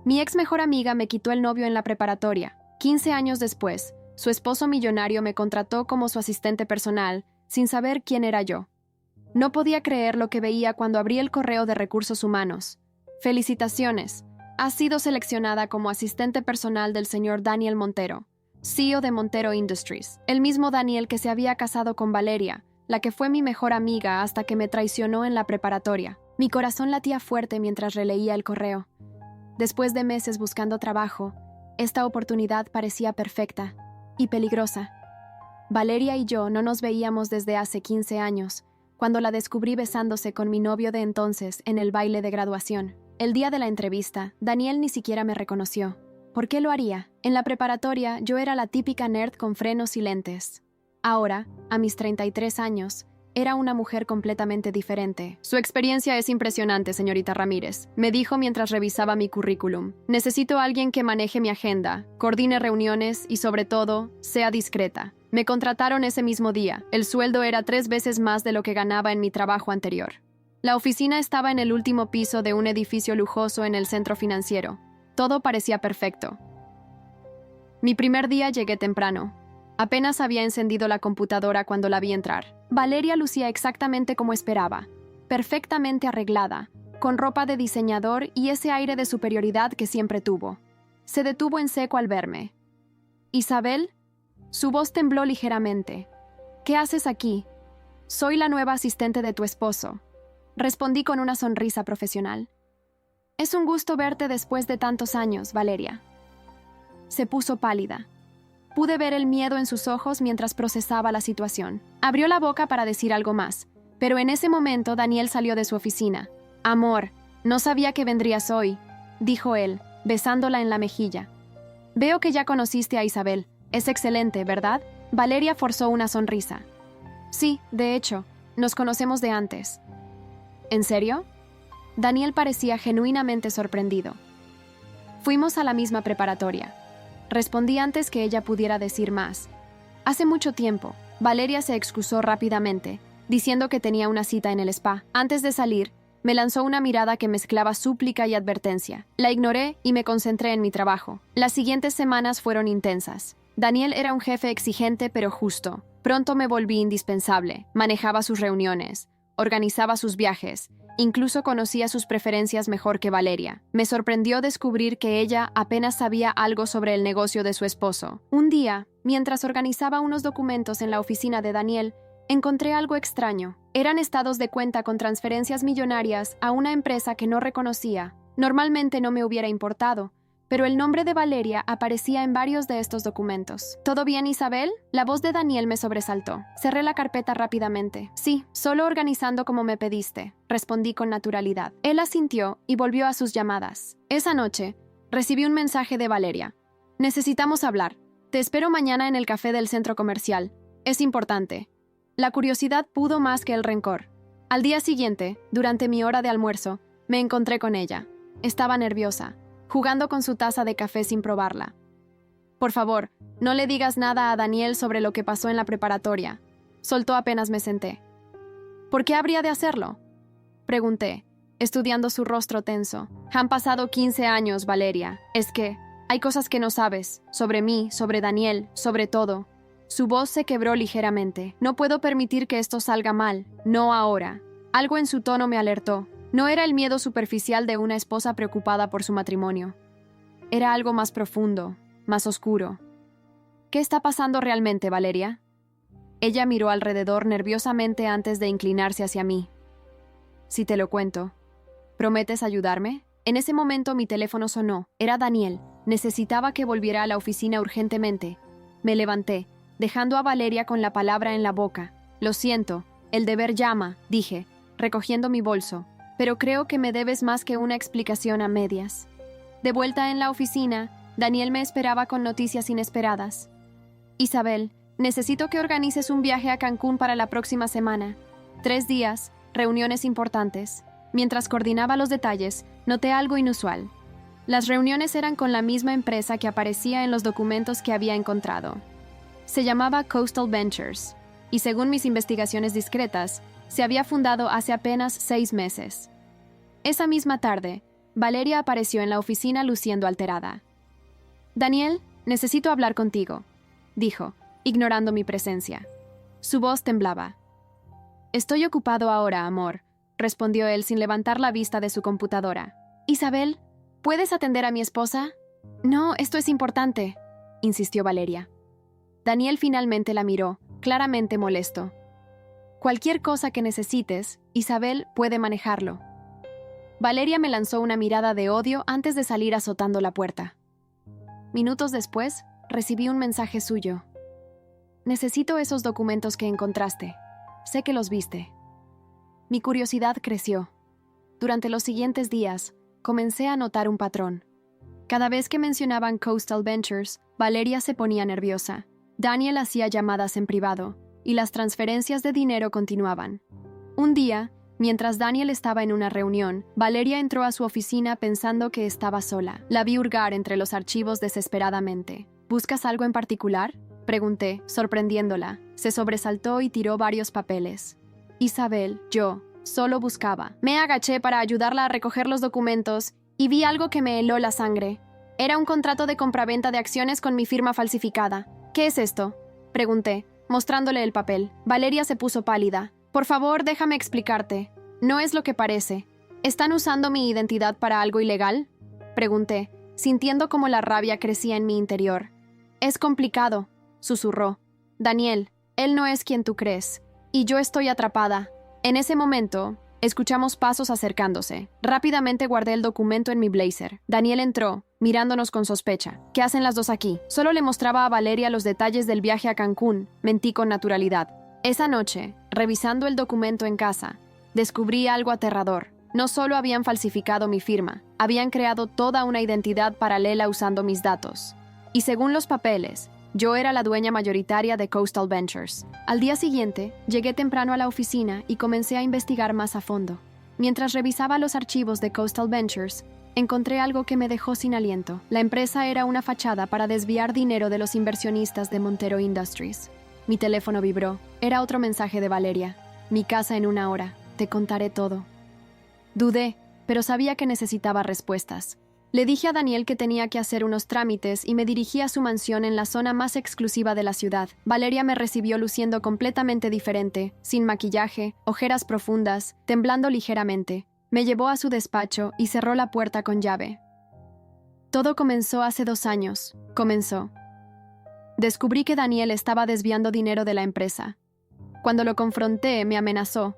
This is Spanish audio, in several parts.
Mi ex mejor amiga me quitó el novio en la preparatoria. 15 años después, su esposo millonario me contrató como su asistente personal, sin saber quién era yo. No podía creer lo que veía cuando abrí el correo de recursos humanos. Felicitaciones. Has sido seleccionada como asistente personal del señor Daniel Montero, CEO de Montero Industries, el mismo Daniel que se había casado con Valeria, la que fue mi mejor amiga hasta que me traicionó en la preparatoria. Mi corazón latía fuerte mientras releía el correo. Después de meses buscando trabajo, esta oportunidad parecía perfecta y peligrosa. Valeria y yo no nos veíamos desde hace 15 años, cuando la descubrí besándose con mi novio de entonces en el baile de graduación. El día de la entrevista, Daniel ni siquiera me reconoció. ¿Por qué lo haría? En la preparatoria, yo era la típica nerd con frenos y lentes. Ahora, a mis 33 años, era una mujer completamente diferente. Su experiencia es impresionante, señorita Ramírez, me dijo mientras revisaba mi currículum. Necesito a alguien que maneje mi agenda, coordine reuniones y, sobre todo, sea discreta. Me contrataron ese mismo día. El sueldo era 3 veces más de lo que ganaba en mi trabajo anterior. La oficina estaba en el último piso de un edificio lujoso en el centro financiero. Todo parecía perfecto. Mi primer día llegué temprano. Apenas había encendido la computadora cuando la vi entrar. Valeria lucía exactamente como esperaba, perfectamente arreglada, con ropa de diseñador y ese aire de superioridad que siempre tuvo. Se detuvo en seco al verme. «¿Isabel?» Su voz tembló ligeramente. «¿Qué haces aquí?» «Soy la nueva asistente de tu esposo», respondí con una sonrisa profesional. «Es un gusto verte después de tantos años, Valeria». Se puso pálida. Pude ver el miedo en sus ojos mientras procesaba la situación. Abrió la boca para decir algo más, pero en ese momento Daniel salió de su oficina. «Amor, no sabía que vendrías hoy», dijo él, besándola en la mejilla. «Veo que ya conociste a Isabel. Es excelente, ¿verdad?» Valeria forzó una sonrisa. «Sí, de hecho, nos conocemos de antes». «¿En serio?» Daniel parecía genuinamente sorprendido. «Fuimos a la misma preparatoria». Respondí antes que ella pudiera decir más. Hace mucho tiempo, Valeria se excusó rápidamente, diciendo que tenía una cita en el spa. Antes de salir, me lanzó una mirada que mezclaba súplica y advertencia. La ignoré y me concentré en mi trabajo. Las siguientes semanas fueron intensas. Daniel era un jefe exigente pero justo. Pronto me volví indispensable. Manejaba sus reuniones, organizaba sus viajes, incluso conocía sus preferencias mejor que Valeria. Me sorprendió descubrir que ella apenas sabía algo sobre el negocio de su esposo. Un día, mientras organizaba unos documentos en la oficina de Daniel, encontré algo extraño. Eran estados de cuenta con transferencias millonarias a una empresa que no reconocía. Normalmente no me hubiera importado, pero el nombre de Valeria aparecía en varios de estos documentos. ¿Todo bien, Isabel? La voz de Daniel me sobresaltó. Cerré la carpeta rápidamente. «Sí, solo organizando como me pediste», respondí con naturalidad. Él asintió y volvió a sus llamadas. Esa noche, recibí un mensaje de Valeria. «Necesitamos hablar. Te espero mañana en el café del centro comercial. Es importante». La curiosidad pudo más que el rencor. Al día siguiente, durante mi hora de almuerzo, me encontré con ella. Estaba nerviosa, jugando con su taza de café sin probarla. «Por favor, no le digas nada a Daniel sobre lo que pasó en la preparatoria», soltó apenas me senté. «¿Por qué habría de hacerlo?», pregunté, estudiando su rostro tenso. «Han pasado 15 años, Valeria. Es que hay cosas que no sabes, sobre mí, sobre Daniel, sobre todo». Su voz se quebró ligeramente. «No puedo permitir que esto salga mal, no ahora». Algo en su tono me alertó. No era el miedo superficial de una esposa preocupada por su matrimonio. Era algo más profundo, más oscuro. «¿Qué está pasando realmente, Valeria?». Ella miró alrededor nerviosamente antes de inclinarse hacia mí. «Si te lo cuento, ¿prometes ayudarme?». En ese momento mi teléfono sonó. Era Daniel. Necesitaba que volviera a la oficina urgentemente. Me levanté, dejando a Valeria con la palabra en la boca. «Lo siento, el deber llama», dije, recogiendo mi bolso. «Pero creo que me debes más que una explicación a medias». De vuelta en la oficina, Daniel me esperaba con noticias inesperadas. «Isabel, necesito que organices un viaje a Cancún para la próxima semana. 3 días, reuniones importantes». Mientras coordinaba los detalles, noté algo inusual. Las reuniones eran con la misma empresa que aparecía en los documentos que había encontrado. Se llamaba Coastal Ventures, y según mis investigaciones discretas, se había fundado hace apenas 6 meses. Esa misma tarde, Valeria apareció en la oficina luciendo alterada. «Daniel, necesito hablar contigo», dijo, ignorando mi presencia. Su voz temblaba. «Estoy ocupado ahora, amor», respondió él sin levantar la vista de su computadora. «Isabel, ¿puedes atender a mi esposa?» «No, esto es importante», insistió Valeria. Daniel finalmente la miró, claramente molesto. «Cualquier cosa que necesites, Isabel puede manejarlo». Valeria me lanzó una mirada de odio antes de salir azotando la puerta. Minutos después, recibí un mensaje suyo. «Necesito esos documentos que encontraste. Sé que los viste». Mi curiosidad creció. Durante los siguientes días, comencé a notar un patrón. Cada vez que mencionaban Coastal Ventures, Valeria se ponía nerviosa. Daniel hacía llamadas en privado, y las transferencias de dinero continuaban. Un día, mientras Daniel estaba en una reunión, Valeria entró a su oficina pensando que estaba sola. La vi hurgar entre los archivos desesperadamente. «¿Buscas algo en particular?», pregunté, sorprendiéndola. Se sobresaltó y tiró varios papeles. «Isabel, yo solo buscaba». Me agaché para ayudarla a recoger los documentos y vi algo que me heló la sangre. Era un contrato de compraventa de acciones con mi firma falsificada. «¿Qué es esto?», pregunté, mostrándole el papel. Valeria se puso pálida. «Por favor, déjame explicarte. No es lo que parece. ¿Están usando mi identidad para algo ilegal?», pregunté, sintiendo como la rabia crecía en mi interior. «Es complicado», susurró. «Daniel, él no es quien tú crees. Y yo estoy atrapada». En ese momento, escuchamos pasos acercándose. Rápidamente guardé el documento en mi blazer. Daniel entró, mirándonos con sospecha. «¿Qué hacen las dos aquí?». Solo le mostraba a Valeria los detalles del viaje a Cancún. Mentí con naturalidad. Esa noche, revisando el documento en casa, descubrí algo aterrador. No solo habían falsificado mi firma, habían creado toda una identidad paralela usando mis datos. Y según los papeles, yo era la dueña mayoritaria de Coastal Ventures. Al día siguiente, llegué temprano a la oficina y comencé a investigar más a fondo. Mientras revisaba los archivos de Coastal Ventures, encontré algo que me dejó sin aliento. La empresa era una fachada para desviar dinero de los inversionistas de Montero Industries. Mi teléfono vibró. Era otro mensaje de Valeria. «Mi casa en 1 hora. Te contaré todo». Dudé, pero sabía que necesitaba respuestas. Le dije a Daniel que tenía que hacer unos trámites y me dirigí a su mansión en la zona más exclusiva de la ciudad. Valeria me recibió luciendo completamente diferente, sin maquillaje, ojeras profundas, temblando ligeramente. Me llevó a su despacho y cerró la puerta con llave. «Todo comenzó hace 2 años», comenzó. «Descubrí que Daniel estaba desviando dinero de la empresa. Cuando lo confronté, me amenazó.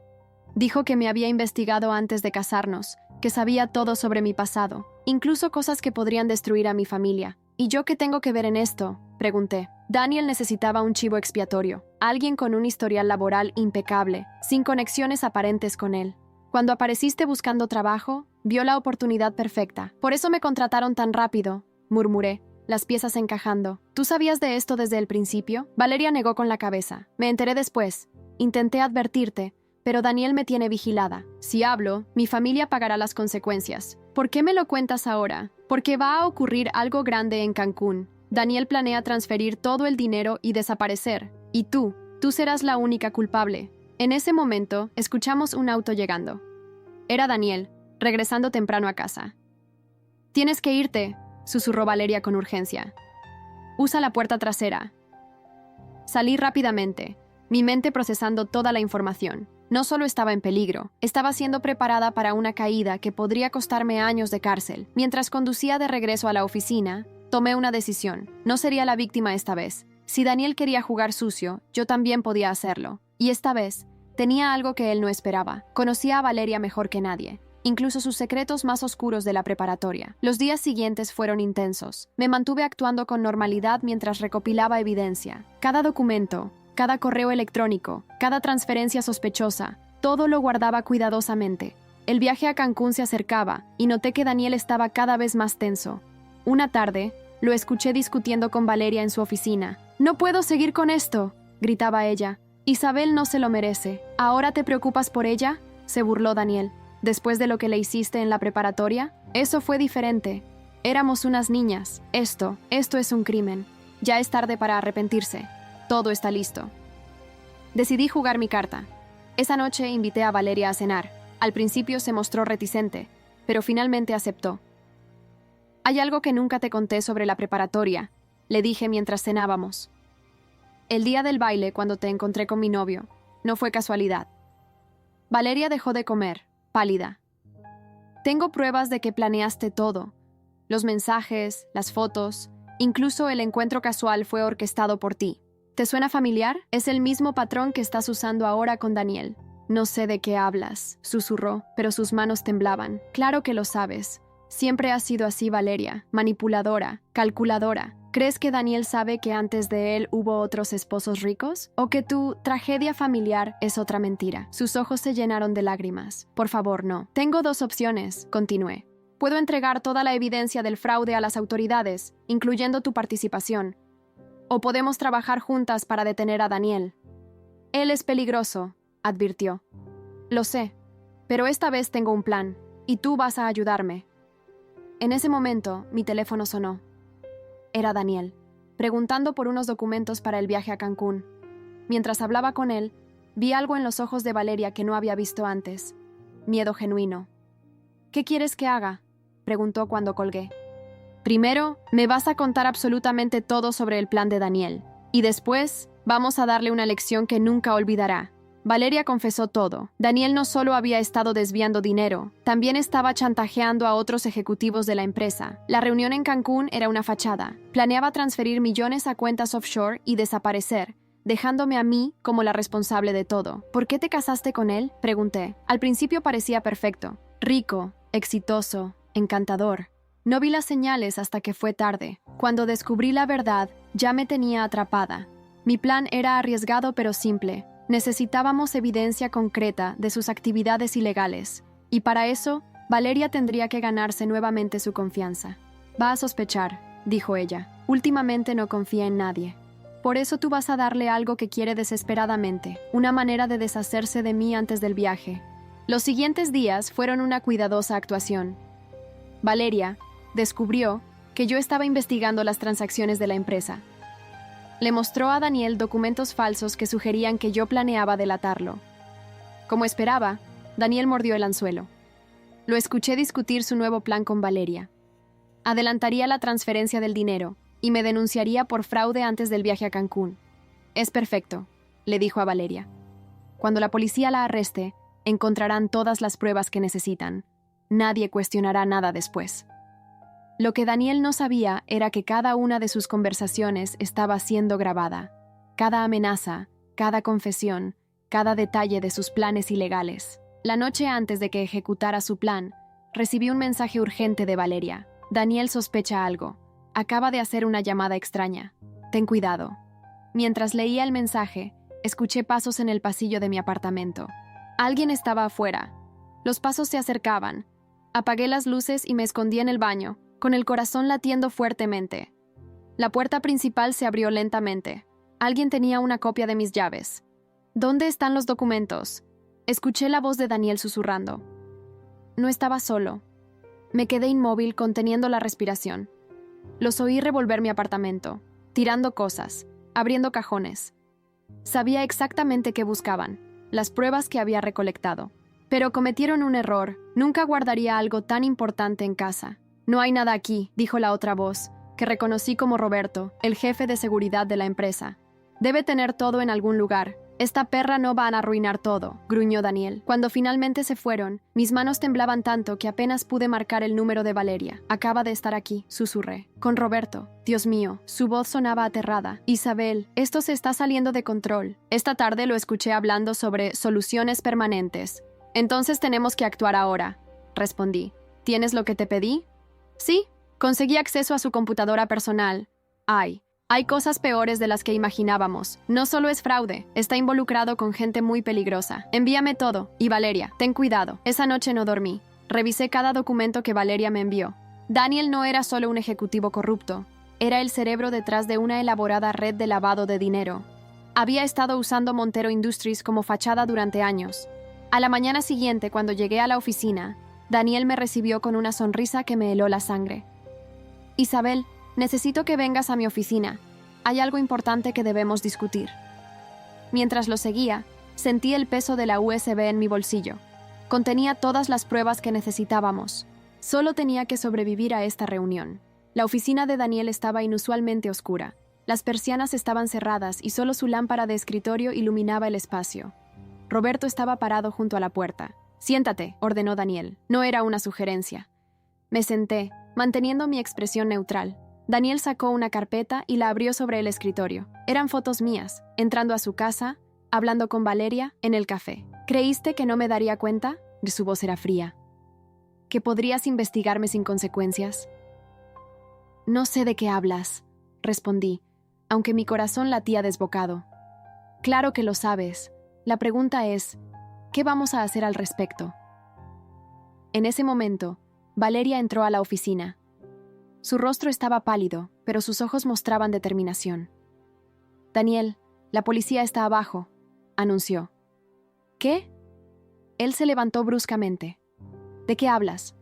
Dijo que me había investigado antes de casarnos, que sabía todo sobre mi pasado, incluso cosas que podrían destruir a mi familia. ¿Y yo qué tengo que ver en esto?», pregunté. Daniel necesitaba un chivo expiatorio, alguien con un historial laboral impecable, sin conexiones aparentes con él. «Cuando apareciste buscando trabajo, vio la oportunidad perfecta. Por eso me contrataron tan rápido», murmuré, las piezas encajando. «¿Tú sabías de esto desde el principio?». Valeria negó con la cabeza. «Me enteré después. Intenté advertirte, pero Daniel me tiene vigilada. Si hablo, mi familia pagará las consecuencias. ¿Por qué me lo cuentas ahora?». «Porque va a ocurrir algo grande en Cancún. Daniel planea transferir todo el dinero y desaparecer. Y tú serás la única culpable». En ese momento, escuchamos un auto llegando. Era Daniel, regresando temprano a casa. «Tienes que irte», susurró Valeria con urgencia. «Usa la puerta trasera». Salí rápidamente, mi mente procesando toda la información. No solo estaba en peligro, estaba siendo preparada para una caída que podría costarme años de cárcel. Mientras conducía de regreso a la oficina, tomé una decisión. No sería la víctima esta vez. Si Daniel quería jugar sucio, yo también podía hacerlo. Y esta vez, tenía algo que él no esperaba. Conocía a Valeria mejor que nadie, incluso sus secretos más oscuros de la preparatoria. Los días siguientes fueron intensos. Me mantuve actuando con normalidad mientras recopilaba evidencia. Cada documento, cada correo electrónico, cada transferencia sospechosa, todo lo guardaba cuidadosamente. El viaje a Cancún se acercaba y noté que Daniel estaba cada vez más tenso. Una tarde, lo escuché discutiendo con Valeria en su oficina. «No puedo seguir con esto», gritaba ella. «Isabel no se lo merece. ¿Ahora te preocupas por ella?», se burló Daniel. «¿Después de lo que le hiciste en la preparatoria? Eso fue diferente. Éramos unas niñas. Esto es un crimen. Ya es tarde para arrepentirse. Todo está listo». Decidí jugar mi carta. Esa noche invité a Valeria a cenar. Al principio se mostró reticente, pero finalmente aceptó. «Hay algo que nunca te conté sobre la preparatoria», le dije mientras cenábamos. «El día del baile, cuando te encontré con mi novio, no fue casualidad». Valeria dejó de comer, pálida. «Tengo pruebas de que planeaste todo. Los mensajes, las fotos, incluso el encuentro casual fue orquestado por ti. ¿Te suena familiar? Es el mismo patrón que estás usando ahora con Daniel». «No sé de qué hablas», susurró, pero sus manos temblaban. «Claro que lo sabes. Siempre has sido así, Valeria, manipuladora, calculadora. ¿Crees que Daniel sabe que antes de él hubo otros esposos ricos? ¿O que tu tragedia familiar es otra mentira?» Sus ojos se llenaron de lágrimas. «Por favor, no. Tengo dos opciones», continué. «Puedo entregar toda la evidencia del fraude a las autoridades, incluyendo tu participación. O podemos trabajar juntas para detener a Daniel». «Él es peligroso», advirtió. «Lo sé, pero esta vez tengo un plan, y tú vas a ayudarme». En ese momento, mi teléfono sonó. Era Daniel, preguntando por unos documentos para el viaje a Cancún. Mientras hablaba con él, vi algo en los ojos de Valeria que no había visto antes. Miedo genuino. «¿Qué quieres que haga?», preguntó cuando colgué. «Primero, me vas a contar absolutamente todo sobre el plan de Daniel. Y después, vamos a darle una lección que nunca olvidará». Valeria confesó todo. Daniel no solo había estado desviando dinero, también estaba chantajeando a otros ejecutivos de la empresa. La reunión en Cancún era una fachada. Planeaba transferir millones a cuentas offshore y desaparecer, dejándome a mí como la responsable de todo. «¿Por qué te casaste con él?», pregunté. Al principio parecía perfecto. Rico, exitoso, encantador. No vi las señales hasta que fue tarde. Cuando descubrí la verdad, ya me tenía atrapada. Mi plan era arriesgado pero simple. Necesitábamos evidencia concreta de sus actividades ilegales, y para eso, Valeria tendría que ganarse nuevamente su confianza. «Va a sospechar», dijo ella. «Últimamente no confía en nadie. Por eso tú vas a darle algo que quiere desesperadamente, una manera de deshacerse de mí antes del viaje». Los siguientes días fueron una cuidadosa actuación. Valeria descubrió que yo estaba investigando las transacciones de la empresa. Le mostró a Daniel documentos falsos que sugerían que yo planeaba delatarlo. Como esperaba, Daniel mordió el anzuelo. Lo escuché discutir su nuevo plan con Valeria. Adelantaría la transferencia del dinero y me denunciaría por fraude antes del viaje a Cancún. «Es perfecto», le dijo a Valeria. «Cuando la policía la arreste, encontrarán todas las pruebas que necesitan. Nadie cuestionará nada después». Lo que Daniel no sabía era que cada una de sus conversaciones estaba siendo grabada. Cada amenaza, cada confesión, cada detalle de sus planes ilegales. La noche antes de que ejecutara su plan, recibí un mensaje urgente de Valeria. «Daniel sospecha algo. Acaba de hacer una llamada extraña. Ten cuidado». Mientras leía el mensaje, escuché pasos en el pasillo de mi apartamento. Alguien estaba afuera. Los pasos se acercaban. Apagué las luces y me escondí en el baño, con el corazón latiendo fuertemente. La puerta principal se abrió lentamente. Alguien tenía una copia de mis llaves. «¿Dónde están los documentos?», escuché la voz de Daniel susurrando. No estaba solo. Me quedé inmóvil, conteniendo la respiración. Los oí revolver mi apartamento, tirando cosas, abriendo cajones. Sabía exactamente qué buscaban, las pruebas que había recolectado. Pero cometieron un error. Nunca guardaría algo tan importante en casa. «No hay nada aquí», dijo la otra voz, que reconocí como Roberto, el jefe de seguridad de la empresa. «Debe tener todo en algún lugar. Esta perra no va a arruinar todo», gruñó Daniel. Cuando finalmente se fueron, mis manos temblaban tanto que apenas pude marcar el número de Valeria. «Acaba de estar aquí», susurré. «Con Roberto». Dios mío, su voz sonaba aterrada. «Isabel, esto se está saliendo de control». Esta tarde lo escuché hablando sobre soluciones permanentes. «Entonces tenemos que actuar ahora», respondí. «¿Tienes lo que te pedí?» «Sí, conseguí acceso a su computadora personal». Hay cosas peores de las que imaginábamos. No solo es fraude, está involucrado con gente muy peligrosa. Envíame todo. Y Valeria, ten cuidado. Esa noche no dormí. Revisé cada documento que Valeria me envió. Daniel no era solo un ejecutivo corrupto. Era el cerebro detrás de una elaborada red de lavado de dinero. Había estado usando Montero Industries como fachada durante años. A la mañana siguiente, cuando llegué a la oficina, Daniel me recibió con una sonrisa que me heló la sangre. «Isabel, necesito que vengas a mi oficina. Hay algo importante que debemos discutir». Mientras lo seguía, sentí el peso de la USB en mi bolsillo. Contenía todas las pruebas que necesitábamos. Solo tenía que sobrevivir a esta reunión. La oficina de Daniel estaba inusualmente oscura. Las persianas estaban cerradas y solo su lámpara de escritorio iluminaba el espacio. Roberto estaba parado junto a la puerta. «Siéntate», ordenó Daniel. No era una sugerencia. Me senté, manteniendo mi expresión neutral. Daniel sacó una carpeta y la abrió sobre el escritorio. Eran fotos mías, entrando a su casa, hablando con Valeria, en el café. «¿Creíste que no me daría cuenta?» Su voz era fría. «¿Que podrías investigarme sin consecuencias?» «No sé de qué hablas», respondí, aunque mi corazón latía desbocado. «Claro que lo sabes. La pregunta es, ¿qué vamos a hacer al respecto?» En ese momento, Valeria entró a la oficina. Su rostro estaba pálido, pero sus ojos mostraban determinación. «Daniel, la policía está abajo», anunció. «¿Qué?» Él se levantó bruscamente. «¿De qué hablas?»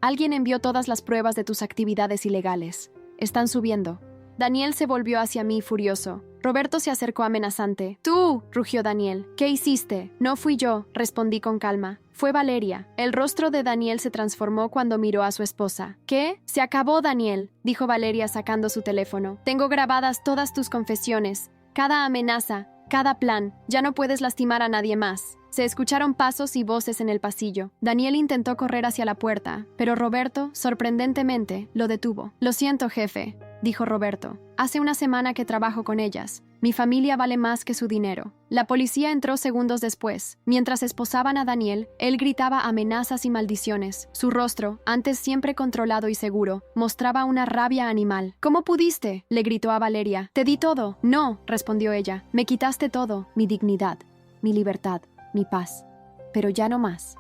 «Alguien envió todas las pruebas de tus actividades ilegales. Están subiendo». Daniel se volvió hacia mí furioso. Roberto se acercó amenazante. «¡Tú!», rugió Daniel. «¿Qué hiciste?» «No fui yo», respondí con calma. «Fue Valeria». El rostro de Daniel se transformó cuando miró a su esposa. «¿Qué? Se acabó, Daniel», dijo Valeria sacando su teléfono. «Tengo grabadas todas tus confesiones, cada amenaza, cada plan. Ya no puedes lastimar a nadie más». Se escucharon pasos y voces en el pasillo. Daniel intentó correr hacia la puerta, pero Roberto, sorprendentemente, lo detuvo. «Lo siento, jefe», dijo Roberto. «Hace una semana que trabajo con ellas. Mi familia vale más que su dinero». La policía entró segundos después. Mientras esposaban a Daniel, él gritaba amenazas y maldiciones. Su rostro, antes siempre controlado y seguro, mostraba una rabia animal. «¿Cómo pudiste?», le gritó a Valeria. «Te di todo». «No», respondió ella. «Me quitaste todo, mi dignidad, mi libertad, mi paz. Pero ya no más».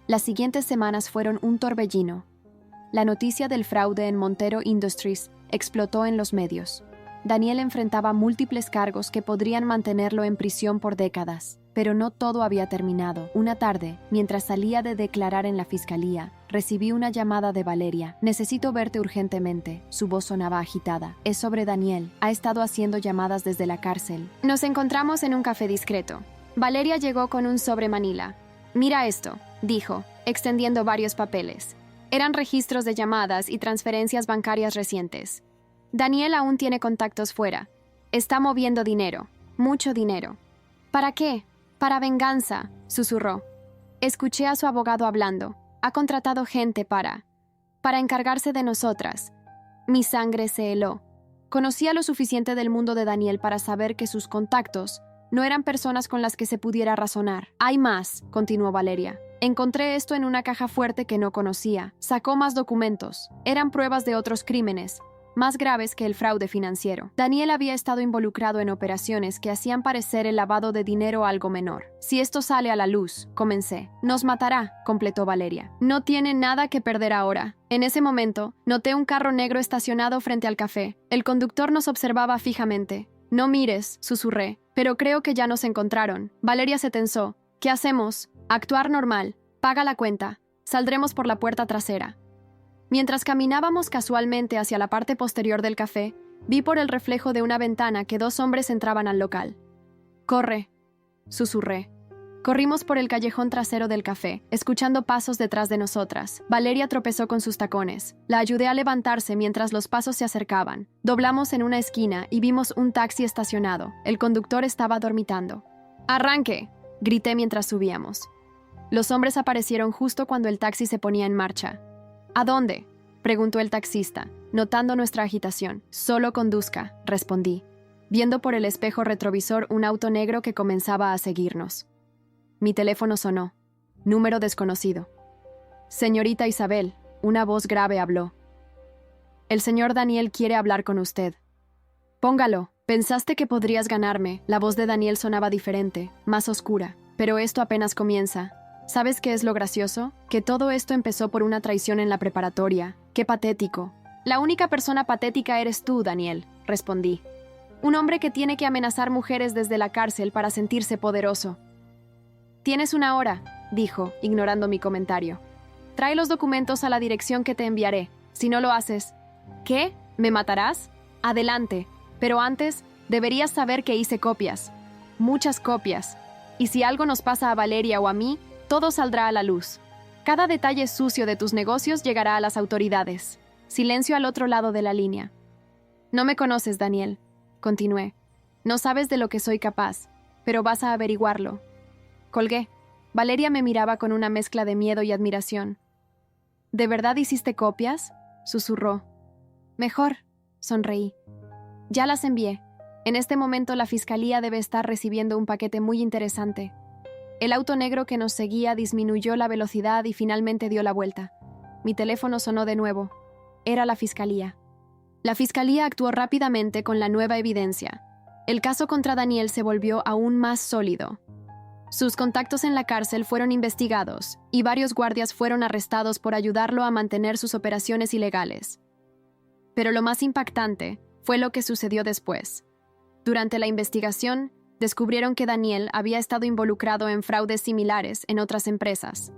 Las siguientes semanas fueron un torbellino. La noticia del fraude en Montero Industries explotó en los medios. Daniel enfrentaba múltiples cargos que podrían mantenerlo en prisión por décadas. Pero no todo había terminado. Una tarde, mientras salía de declarar en la fiscalía, recibí una llamada de Valeria. «Necesito verte urgentemente». Su voz sonaba agitada. «Es sobre Daniel. Ha estado haciendo llamadas desde la cárcel». Nos encontramos en un café discreto. Valeria llegó con un sobre Manila. «Mira esto», dijo, extendiendo varios papeles. Eran registros de llamadas y transferencias bancarias recientes. Daniel aún tiene contactos fuera. Está moviendo dinero, mucho dinero. «¿Para qué?» «Para venganza», susurró. Escuché a su abogado hablando. «Ha contratado gente para encargarse de nosotras». Mi sangre se heló. Conocía lo suficiente del mundo de Daniel para saber que sus contactos no eran personas con las que se pudiera razonar. «Hay más», continuó Valeria. «Encontré esto en una caja fuerte que no conocía. Sacó más documentos. Eran pruebas de otros crímenes, más graves que el fraude financiero. Daniel había estado involucrado en operaciones que hacían parecer el lavado de dinero algo menor. Si esto sale a la luz», comencé. «Nos matará», completó Valeria. «No tiene nada que perder ahora». En ese momento, noté un carro negro estacionado frente al café. El conductor nos observaba fijamente. «No mires», susurré. «Pero creo que ya nos encontraron». Valeria se tensó. «¿Qué hacemos?» «Actuar normal. Paga la cuenta. Saldremos por la puerta trasera». Mientras caminábamos casualmente hacia la parte posterior del café, vi por el reflejo de una ventana que 2 hombres entraban al local. «Corre», susurré. Corrimos por el callejón trasero del café, escuchando pasos detrás de nosotras. Valeria tropezó con sus tacones. La ayudé a levantarse mientras los pasos se acercaban. Doblamos en una esquina y vimos un taxi estacionado. El conductor estaba dormitando. «¡Arranque!», grité mientras subíamos. Los hombres aparecieron justo cuando el taxi se ponía en marcha. «¿A dónde?», preguntó el taxista, notando nuestra agitación. «Solo conduzca», respondí, viendo por el espejo retrovisor un auto negro que comenzaba a seguirnos. Mi teléfono sonó. Número desconocido. «Señorita Isabel», una voz grave habló. «El señor Daniel quiere hablar con usted». «Póngalo». «Pensaste que podrías ganarme». La voz de Daniel sonaba diferente, más oscura. «Pero esto apenas comienza. ¿Sabes qué es lo gracioso? Que todo esto empezó por una traición en la preparatoria. ¡Qué patético!». «La única persona patética eres tú, Daniel», respondí. «Un hombre que tiene que amenazar mujeres desde la cárcel para sentirse poderoso». «Tienes una hora», dijo, ignorando mi comentario. «Trae los documentos a la dirección que te enviaré. Si no lo haces». «¿Qué? ¿Me matarás?». «Adelante. Pero antes, deberías saber que hice copias. Muchas copias. Y si algo nos pasa a Valeria o a mí, todo saldrá a la luz». Cada detalle sucio de tus negocios llegará a las autoridades. Silencio al otro lado de la línea. No me conoces, Daniel, continué. No sabes de lo que soy capaz, pero vas a averiguarlo. Colgué. Valeria me miraba con una mezcla de miedo y admiración. ¿De verdad hiciste copias?, susurró. Mejor, sonreí. Ya las envié. En este momento la fiscalía debe estar recibiendo un paquete muy interesante. El auto negro que nos seguía disminuyó la velocidad y finalmente dio la vuelta. Mi teléfono sonó de nuevo. Era la fiscalía. La fiscalía actuó rápidamente con la nueva evidencia. El caso contra Daniel se volvió aún más sólido. Sus contactos en la cárcel fueron investigados y varios guardias fueron arrestados por ayudarlo a mantener sus operaciones ilegales. Pero lo más impactante fue lo que sucedió después. Durante la investigación, descubrieron que Daniel había estado involucrado en fraudes similares en otras empresas.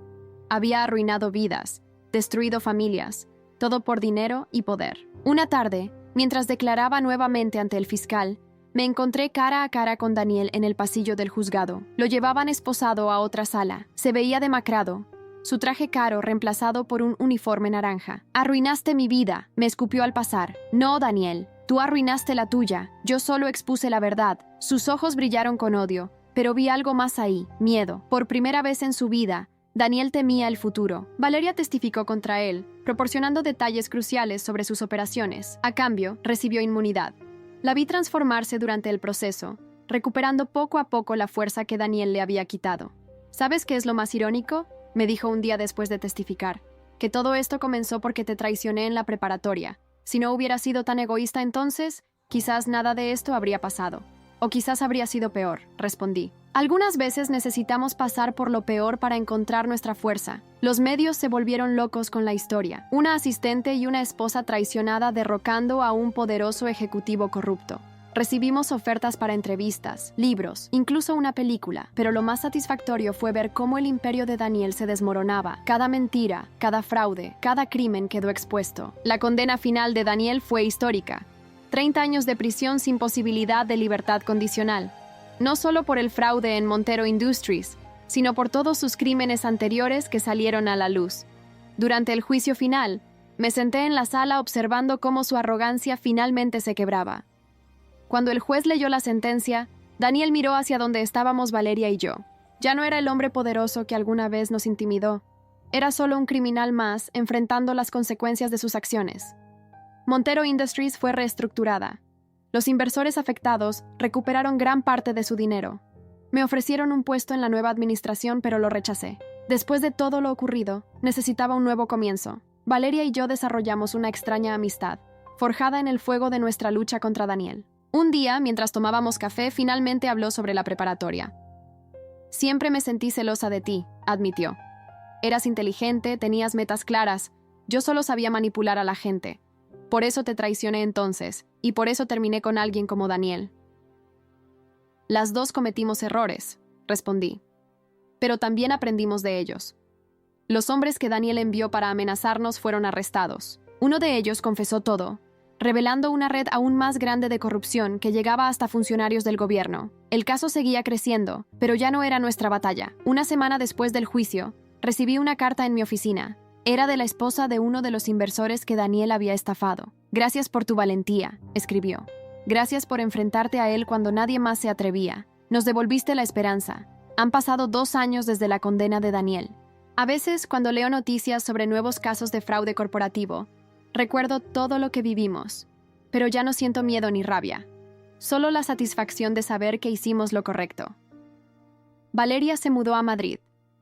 Había arruinado vidas, destruido familias, todo por dinero y poder. Una tarde, mientras declaraba nuevamente ante el fiscal, me encontré cara a cara con Daniel en el pasillo del juzgado. Lo llevaban esposado a otra sala. Se veía demacrado, su traje caro reemplazado por un uniforme naranja. «Arruinaste mi vida», me escupió al pasar. «No, Daniel, tú arruinaste la tuya. Yo solo expuse la verdad». Sus ojos brillaron con odio, pero vi algo más ahí, miedo. Por primera vez en su vida, Daniel temía el futuro. Valeria testificó contra él, proporcionando detalles cruciales sobre sus operaciones. A cambio, recibió inmunidad. La vi transformarse durante el proceso, recuperando poco a poco la fuerza que Daniel le había quitado. ¿Sabes qué es lo más irónico?, me dijo un día después de testificar. Que todo esto comenzó porque te traicioné en la preparatoria. Si no hubiera sido tan egoísta entonces, quizás nada de esto habría pasado. O quizás habría sido peor, respondí. Algunas veces necesitamos pasar por lo peor para encontrar nuestra fuerza. Los medios se volvieron locos con la historia. Una asistente y una esposa traicionada derrocando a un poderoso ejecutivo corrupto. Recibimos ofertas para entrevistas, libros, incluso una película, pero lo más satisfactorio fue ver cómo el imperio de Daniel se desmoronaba. Cada mentira, cada fraude, cada crimen quedó expuesto. La condena final de Daniel fue histórica. 30 años de prisión sin posibilidad de libertad condicional. No solo por el fraude en Montero Industries, sino por todos sus crímenes anteriores que salieron a la luz. Durante el juicio final, me senté en la sala observando cómo su arrogancia finalmente se quebraba. Cuando el juez leyó la sentencia, Daniel miró hacia donde estábamos Valeria y yo. Ya no era el hombre poderoso que alguna vez nos intimidó. Era solo un criminal más enfrentando las consecuencias de sus acciones. Montero Industries fue reestructurada. Los inversores afectados recuperaron gran parte de su dinero. Me ofrecieron un puesto en la nueva administración, pero lo rechacé. Después de todo lo ocurrido, necesitaba un nuevo comienzo. Valeria y yo desarrollamos una extraña amistad, forjada en el fuego de nuestra lucha contra Daniel. Un día, mientras tomábamos café, finalmente habló sobre la preparatoria. «Siempre me sentí celosa de ti», admitió. «Eras inteligente, tenías metas claras. Yo solo sabía manipular a la gente. Por eso te traicioné entonces, y por eso terminé con alguien como Daniel». «Las dos cometimos errores», respondí. «Pero también aprendimos de ellos». Los hombres que Daniel envió para amenazarnos fueron arrestados. Uno de ellos confesó todo, revelando una red aún más grande de corrupción que llegaba hasta funcionarios del gobierno. El caso seguía creciendo, pero ya no era nuestra batalla. Una semana después del juicio, recibí una carta en mi oficina. Era de la esposa de uno de los inversores que Daniel había estafado. «Gracias por tu valentía», escribió. «Gracias por enfrentarte a él cuando nadie más se atrevía. Nos devolviste la esperanza. Han pasado 2 años desde la condena de Daniel». A veces, cuando leo noticias sobre nuevos casos de fraude corporativo, recuerdo todo lo que vivimos, pero ya no siento miedo ni rabia. Solo la satisfacción de saber que hicimos lo correcto. Valeria se mudó a Madrid.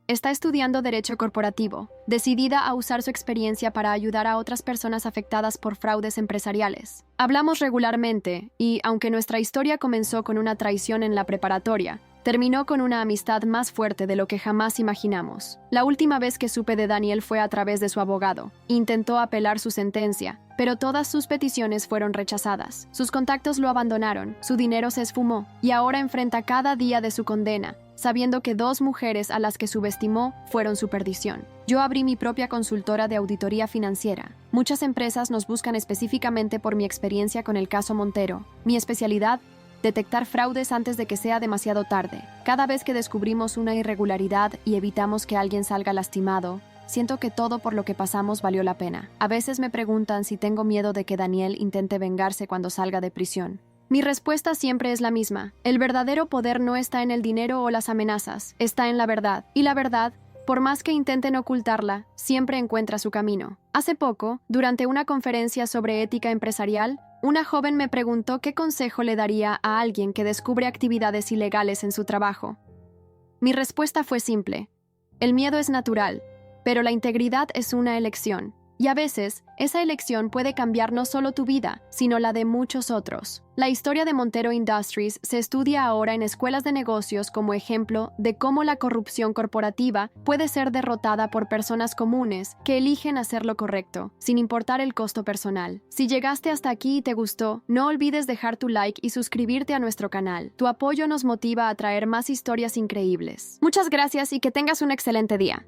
Está estudiando Derecho Corporativo, decidida a usar su experiencia para ayudar a otras personas afectadas por fraudes empresariales. Hablamos regularmente y, aunque nuestra historia comenzó con una traición en la preparatoria, terminó con una amistad más fuerte de lo que jamás imaginamos. La última vez que supe de Daniel fue a través de su abogado. Intentó apelar su sentencia, pero todas sus peticiones fueron rechazadas. Sus contactos lo abandonaron, su dinero se esfumó, y ahora enfrenta cada día de su condena, sabiendo que 2 mujeres a las que subestimó fueron su perdición. Yo abrí mi propia consultora de auditoría financiera. Muchas empresas nos buscan específicamente por mi experiencia con el caso Montero. Mi especialidad: detectar fraudes antes de que sea demasiado tarde. Cada vez que descubrimos una irregularidad y evitamos que alguien salga lastimado, siento que todo por lo que pasamos valió la pena. A veces me preguntan si tengo miedo de que Daniel intente vengarse cuando salga de prisión. Mi respuesta siempre es la misma. El verdadero poder no está en el dinero o las amenazas, está en la verdad. Y la verdad, por más que intenten ocultarla, siempre encuentra su camino. Hace poco, durante una conferencia sobre ética empresarial, una joven me preguntó qué consejo le daría a alguien que descubre actividades ilegales en su trabajo. Mi respuesta fue simple. El miedo es natural, pero la integridad es una elección. Y a veces, esa elección puede cambiar no solo tu vida, sino la de muchos otros. La historia de Montero Industries se estudia ahora en escuelas de negocios como ejemplo de cómo la corrupción corporativa puede ser derrotada por personas comunes que eligen hacer lo correcto, sin importar el costo personal. Si llegaste hasta aquí y te gustó, no olvides dejar tu like y suscribirte a nuestro canal. Tu apoyo nos motiva a traer más historias increíbles. Muchas gracias y que tengas un excelente día.